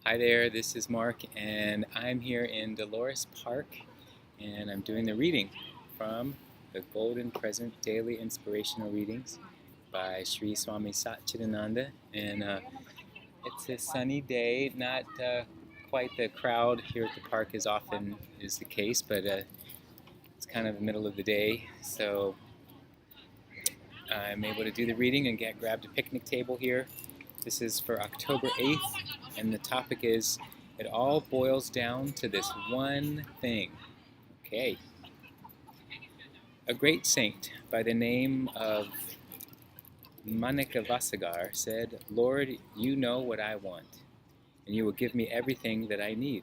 Hi there, this is Mark, and I'm here in Dolores Park, and I'm doing the reading from the Golden Present Daily Inspirational Readings by Sri Swami Satchidananda. And it's a sunny day, not quite the crowd here at the park as often is the case, but it's kind of the middle of the day, so I'm able to do the reading and grabbed a picnic table here. This is for October 8th, and the topic is, it all boils down to this one thing. Okay. A great saint by the name of Manikavasagar said, "Lord, you know what I want, and you will give me everything that I need.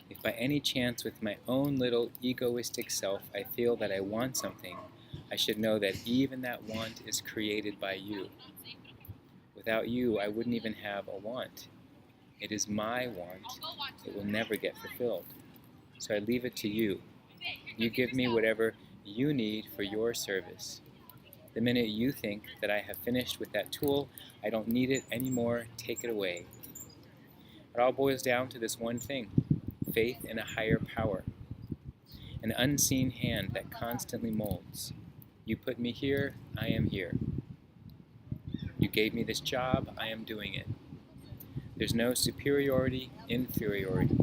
If by any chance with my own little egoistic self I feel that I want something, I should know that even that want is created by you. Without you, I wouldn't even have a want. It is my want. It will never get fulfilled. So I leave it to you. You give me whatever you need for your service. The minute you think that I have finished with that tool, I don't need it anymore, take it away." It all boils down to this one thing: faith in a higher power, an unseen hand that constantly molds. You put me here, I am here. You gave me this job, I am doing it. There's no superiority, inferiority.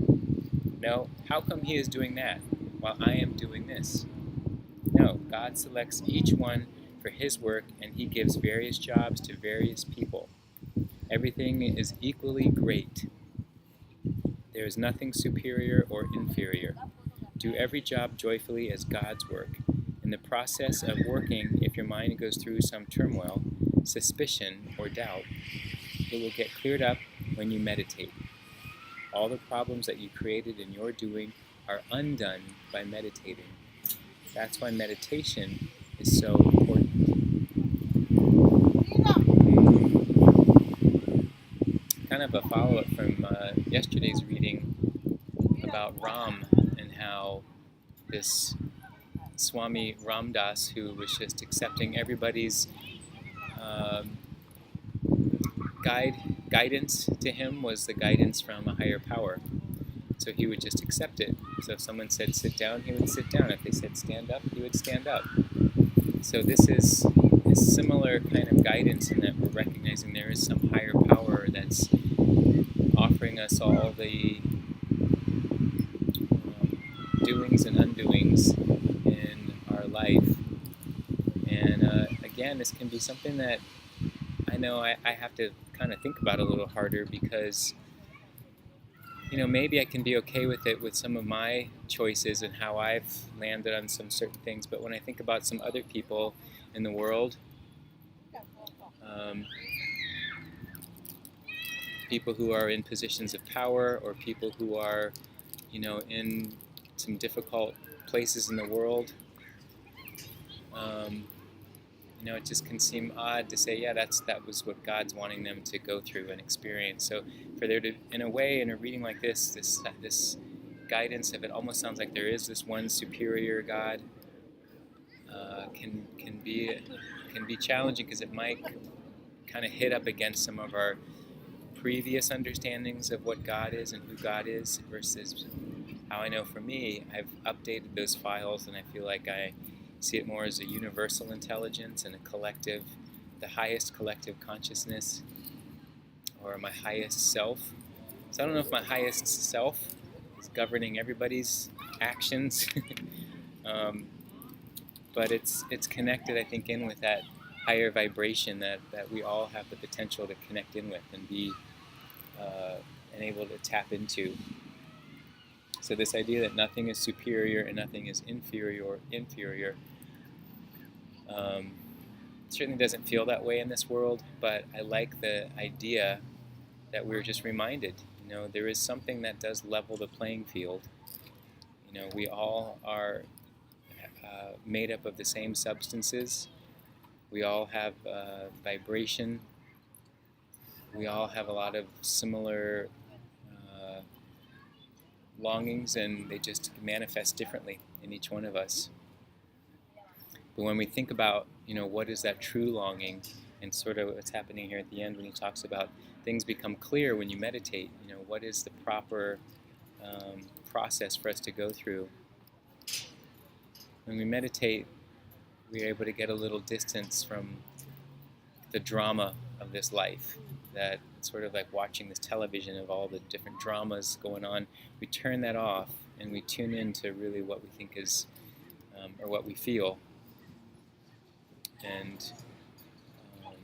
No, how come he is doing that while I am doing this? No, God selects each one for his work, and he gives various jobs to various people. Everything is equally great. There is nothing superior or inferior. Do every job joyfully as God's work. In the process of working, if your mind goes through some turmoil, suspicion, or doubt, it will get cleared up when you meditate. All the problems that you created in your doing are undone by meditating. That's why meditation is so important. Kind of a follow-up from yesterday's reading about Ram and how this Swami Ramdas, who was just accepting everybody's um, guidance to him, was the guidance from a higher power. So he would just accept it. So if someone said sit down, he would sit down. If they said stand up, he would stand up. So this is a similar kind of guidance in that we're recognizing there is some higher power that's offering us all the doings and undoings in our life. And again, this can be something that I know I have to kind of think about a little harder, because maybe I can be okay with it with some of my choices and how I've landed on some certain things, but when I think about some other people in the world, people who are in positions of power, or people who are, in some difficult places in the world, it just can seem odd to say, yeah, that was what God's wanting them to go through and experience. So for there to, in a way, in a reading like this guidance of it almost sounds like there is this one superior God, can be challenging, because it might kind of hit up against some of our previous understandings of what God is and who God is, versus how I know for me, I've updated those files, and I feel like I see it more as a universal intelligence and a collective, the highest collective consciousness, or my highest self. So I don't know if my highest self is governing everybody's actions, but it's connected, I think, in with that higher vibration that we all have the potential to connect in with and be and able to tap into. So this idea that nothing is superior and nothing is inferior certainly doesn't feel that way in this world, but I like the idea that we're just reminded, there is something that does level the playing field. We all are made up of the same substances. We all have vibration. We all have a lot of similar longings, and they just manifest differently in each one of us. But when we think about, what is that true longing, and sort of what's happening here at the end when he talks about things become clear when you meditate. You know, what is the proper process for us to go through? When we meditate, we're able to get a little distance from the drama of this life. That it's sort of like watching this television of all the different dramas going on. We turn that off and we tune into really what we think is, or what we feel, and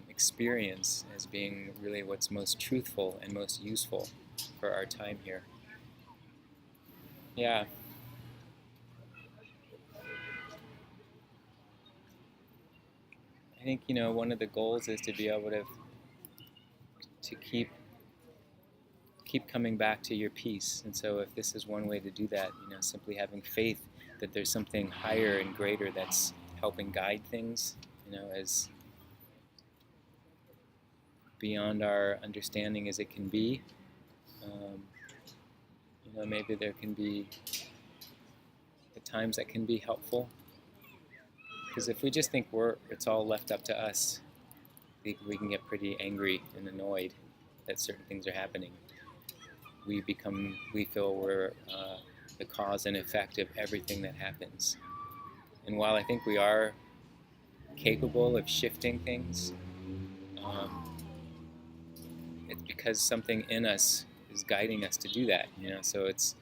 experience as being really what's most truthful and most useful for our time here. Yeah. I think, you know, one of the goals is to be able to keep coming back to your peace. And so if this is one way to do that, you know, simply having faith that there's something higher and greater that's helping guide things, you know, as beyond our understanding as it can be. You know, maybe there can be at times that can be helpful. Because if we just think it's all left up to us, we can get pretty angry and annoyed that certain things are happening. We feel we're the cause and effect of everything that happens. And while I think we are capable of shifting things, it's because something in us is guiding us to do that. You know, so it's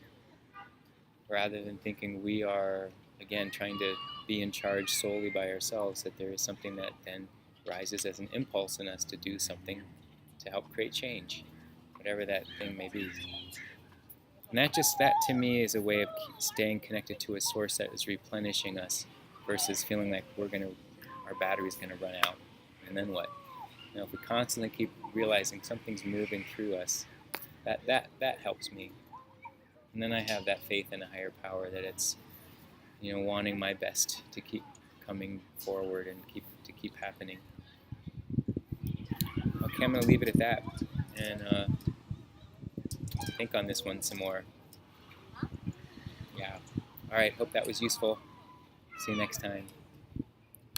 rather than thinking we are again trying to be in charge solely by ourselves, that there is something that then rises as an impulse in us to do something to help create change, whatever that thing may be. And that to me is a way of staying connected to a source that is replenishing us versus feeling like our battery's gonna run out, and then what? You know, if we constantly keep realizing something's moving through us, that helps me. And then I have that faith in a higher power that it's, you know, wanting my best to keep coming forward and keep happening. Okay, I'm gonna leave it at that and think on this one some more. Yeah. All right. Hope that was useful. See you next time.